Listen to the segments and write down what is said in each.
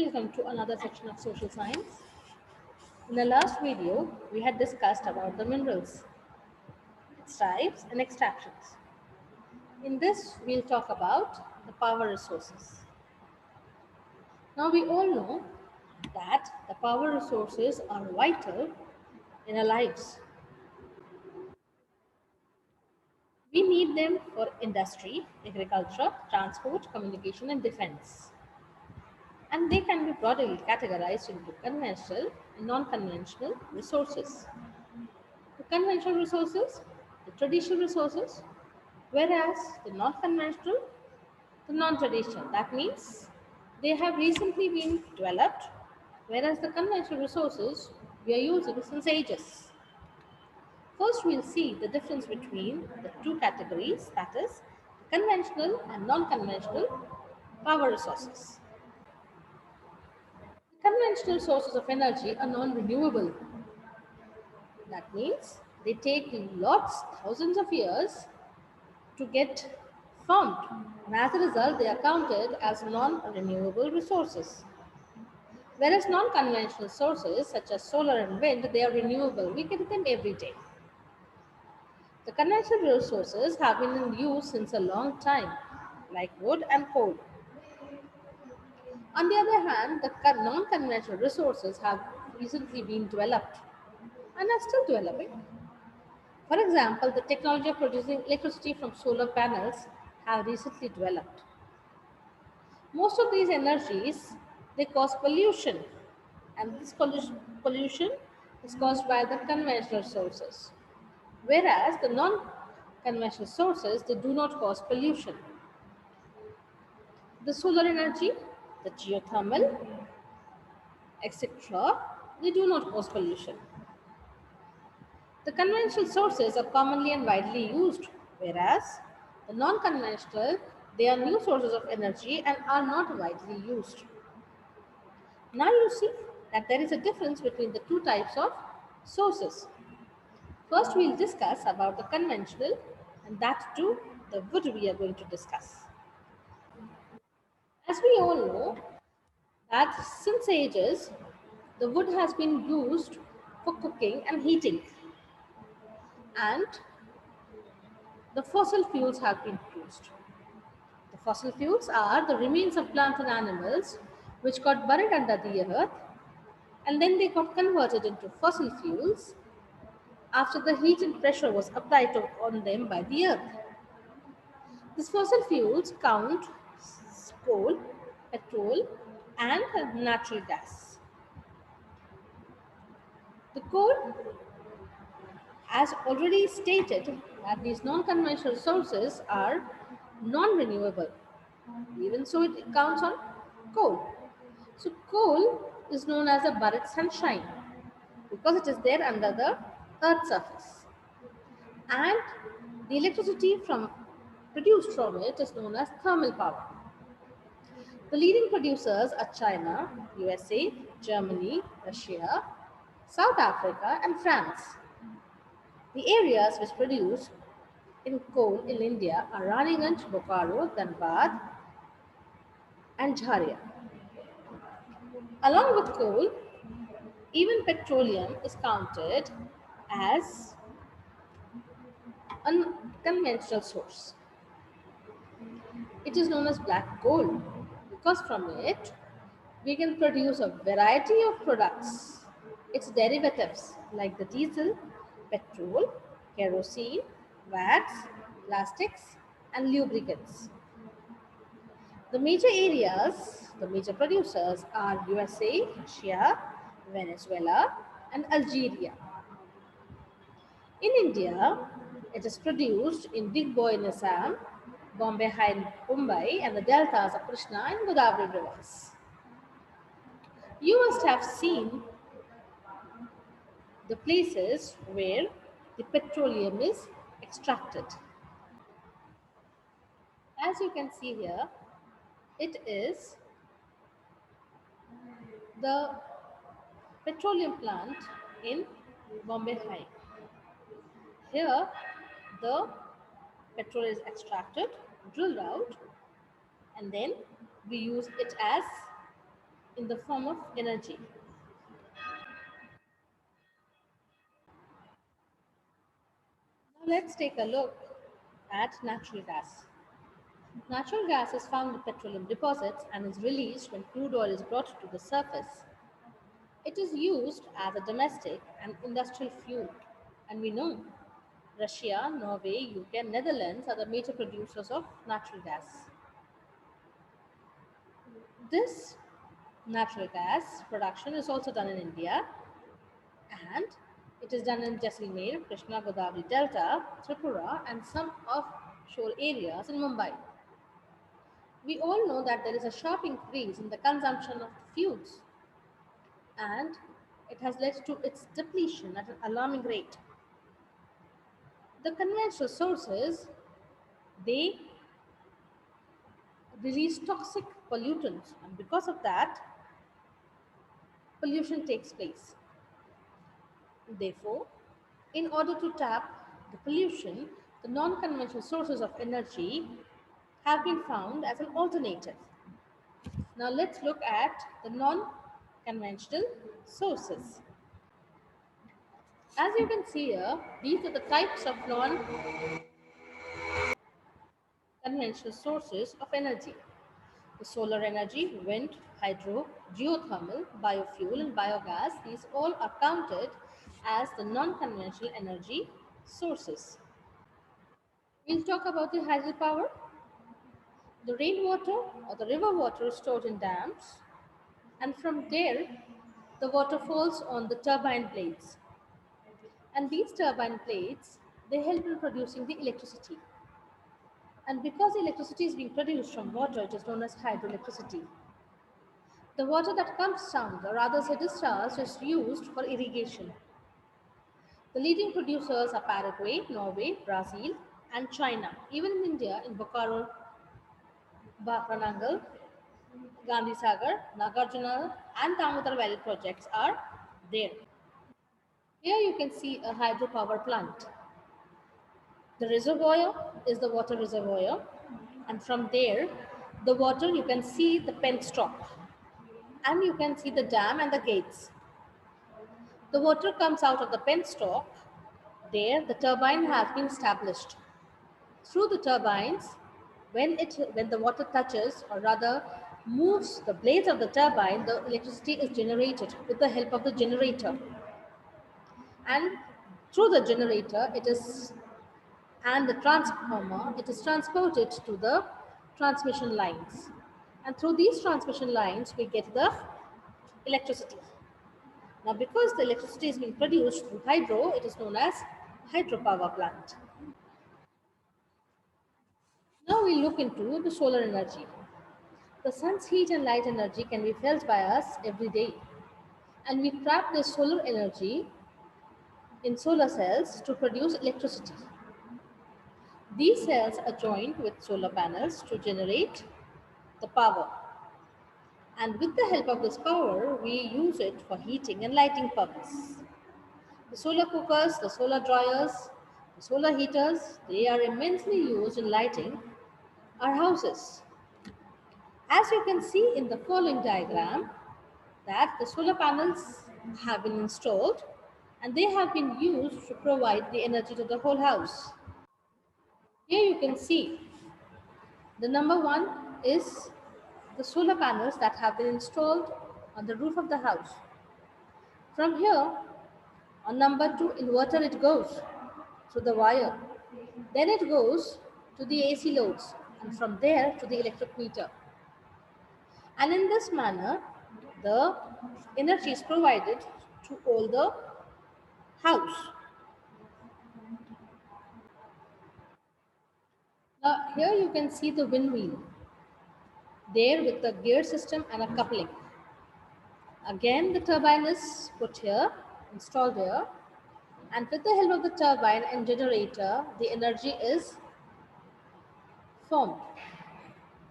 Welcome to another section of social science. In the last video, we had discussed about the minerals, its types and extractions. In this, we'll talk about the power resources. Now, we all know that the power resources are vital in our lives. We need them for industry, agriculture, transport, communication, and defense. And they can be broadly categorized into conventional and non-conventional resources. The conventional resources, the traditional resources, whereas the non-conventional, the non-traditional. That means they have recently been developed, whereas the conventional resources we are using since ages. First, we'll see the difference between the two categories, that is, conventional and non-conventional power resources. Conventional sources of energy are non-renewable. That means they take lots, thousands of years to get formed, and as a result, they are counted as non-renewable resources. Whereas non-conventional sources such as solar and wind, they are renewable. We get them every day. The conventional resources have been in use since a long time, like wood and coal. On the other hand, the non-conventional resources have recently been developed and are still developing. For example, the technology of producing electricity from solar panels have recently developed. Most of these energies, they cause pollution, and this pollution is caused by the conventional sources. Whereas the non-conventional sources, they do not cause pollution. The solar energy, the geothermal, etc., they do not cause pollution. The conventional sources are commonly and widely used, whereas the non-conventional, they are new sources of energy and are not widely used. Now you see that there is a difference between the two types of sources. First, we'll discuss about the conventional, and that too, the wood we are going to discuss. As we all know, that since ages, the wood has been used for cooking and heating, and the fossil fuels have been used. The fossil fuels are the remains of plants and animals which got buried under the earth, and then they got converted into fossil fuels after the heat and pressure was applied on them by the earth. These fossil fuels count coal, petrol, and natural gas. The coal, as already stated, that these non-conventional sources are non-renewable. Even so, it counts on coal. So coal is known as a buried sunshine because it is there under the earth's surface. And the electricity produced from it is known as thermal power. The leading producers are China, USA, Germany, Russia, South Africa, and France. The areas which produce in coal in India are Raniganj, Bokaro, Dhanbad, and Jharia. Along with coal, even petroleum is counted as a conventional source. It is known as black coal because from it we can produce a variety of products. Its derivatives like the diesel, petrol, kerosene, wax, plastics, and lubricants. The major areas, the major producers are USA, Russia, Venezuela, and Algeria. In India, it is produced in Digboy in Assam, Bombay High in Mumbai, and the deltas of Krishna and Godavari rivers. You must have seen the places where the petroleum is extracted. As you can see here, it is the petroleum plant in Bombay High. Here, the petrol is extracted, drilled out, and then we use it as in the form of energy. Now let's take a look at natural gas. Natural gas is found in petroleum deposits and is released when crude oil is brought to the surface. It is used as a domestic and industrial fuel, and we know Russia, Norway, UK, and Netherlands are the major producers of natural gas. This natural gas production is also done in India, and it is done in Jaisalmer, Krishna Godavari Delta, Tripura, and some offshore areas in Mumbai. We all know that there is a sharp increase in the consumption of fuels, and it has led to its depletion at an alarming rate. The conventional sources, they release toxic pollutants, and because of that, pollution takes place. Therefore, in order to tap the pollution, the non-conventional sources of energy have been found as an alternative. Now let's look at the non-conventional sources. As you can see here, these are the types of non-conventional sources of energy. The solar energy, wind, hydro, geothermal, biofuel, and biogas, these all are counted as the non-conventional energy sources. We'll talk about the hydropower. The rainwater or the river water is stored in dams, and from there, the water falls on the turbine blades. And these turbine blades, they help in producing the electricity. And because electricity is being produced from water, it is known as hydroelectricity. The water that comes down, or rather say discharged, is used for irrigation. The leading producers are Paraguay, Norway, Brazil, and China. Even in India, in Bokaro, Bhakranangal, Gandhi Sagar, Nagarjuna, and Damodar Valley projects are there. Here you can see a hydropower plant. The reservoir is the water reservoir, and from there, the water you can see the penstock, and you can see the dam and the gates. The water comes out of the penstock. There, the turbine has been established. Through the turbines, when the water touches, or rather moves the blades of the turbine, the electricity is generated with the help of the generator. And through the generator, it is and the transformer, it is transported to the transmission lines. And through these transmission lines, we get the electricity. Now, because the electricity is being produced through hydro, it is known as hydropower plant. Now we look into the solar energy. The sun's heat and light energy can be felt by us every day. And we trap this solar energy in solar cells to produce electricity. These cells are joined with solar panels to generate the power. And with the help of this power, we use it for heating and lighting purpose. The solar cookers, the solar dryers, the solar heaters, they are immensely used in lighting our houses. As you can see in the following diagram, that the solar panels have been installed and they have been used to provide the energy to the whole house. Here you can see the number one is the solar panels that have been installed on the roof of the house. From here, on number two inverter, it goes through the wire. Then it goes to the AC loads, and from there to the electric meter. And in this manner, the energy is provided to all the house. Now here you can see the windmill there with the gear system and a coupling. Again, the turbine is put here, installed here, and with the help of the turbine and generator, the energy is formed,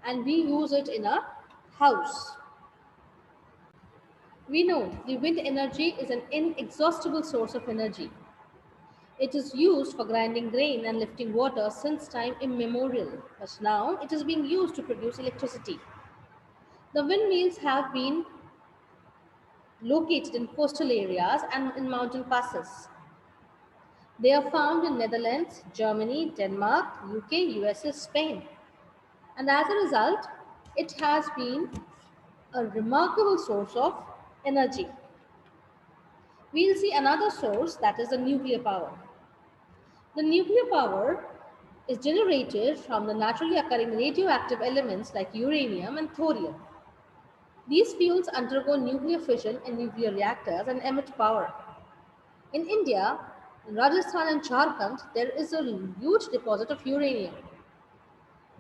and we use it in a house. We know the wind energy is an inexhaustible source of energy. It is used for grinding grain and lifting water since time immemorial, but now it is being used to produce electricity. The windmills have been located in coastal areas and in mountain passes. They are found in Netherlands, Germany, Denmark, UK, USA, Spain. And as a result, it has been a remarkable source of energy. We'll see another source, that is the nuclear power. The nuclear power is generated from the naturally occurring radioactive elements like uranium and thorium. These fuels undergo nuclear fission in nuclear reactors and emit power. In India, in Rajasthan and Jharkhand, there is a huge deposit of uranium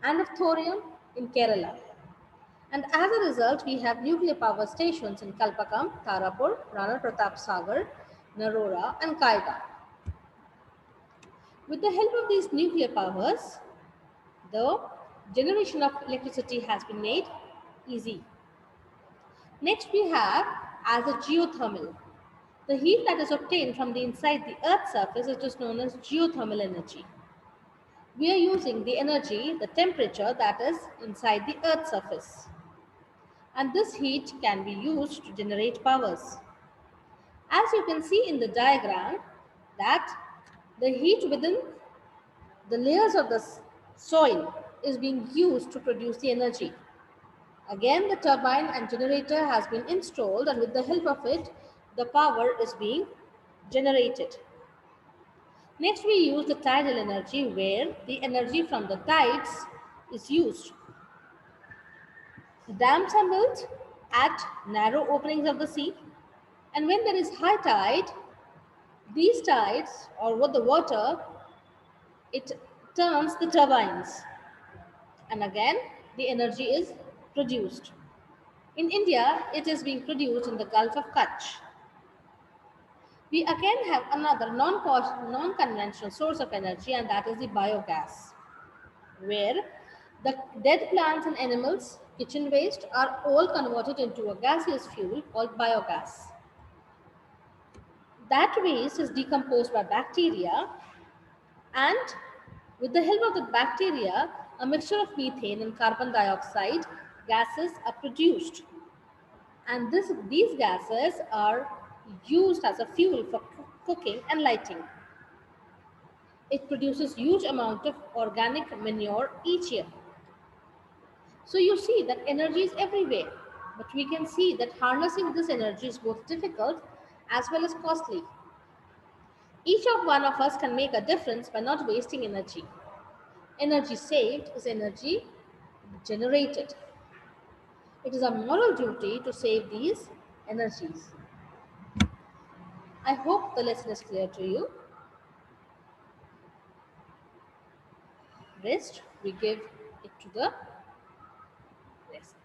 and of thorium in Kerala. And as a result, we have nuclear power stations in Kalpakam, Tarapur, Rana Pratap Sagar, Narora, and Kaiga. With the help of these nuclear powers, the generation of electricity has been made easy. Next, we have as a geothermal. The heat that is obtained from the inside the Earth's surface is just known as geothermal energy. We are using the energy, the temperature that is inside the Earth's surface. And this heat can be used to generate powers. As you can see in the diagram, that the heat within the layers of the soil is being used to produce the energy. Again, the turbine and generator has been installed, and with the help of it, the power is being generated. Next, we use the tidal energy, where the energy from the tides is used. The dams are built at narrow openings of the sea, and when there is high tide, these tides or what the water, it turns the turbines, and again the energy is produced. In India, it is being produced in the Gulf of Kutch. We again have another non-conventional source of energy, and that is the biogas, where the dead plants and animals, kitchen waste are all converted into a gaseous fuel called biogas. That waste is decomposed by bacteria, and with the help of the bacteria, a mixture of methane and carbon dioxide gases are produced. And these gases are used as a fuel for cooking and lighting. It produces huge amount of organic manure each year. So you see that energy is everywhere, but we can see that harnessing this energy is both difficult as well as costly. Each of one of us can make a difference by not wasting energy. Energy saved is energy generated. It is a moral duty to save these energies. I hope the lesson is clear to you. Rest, we give it to the rest.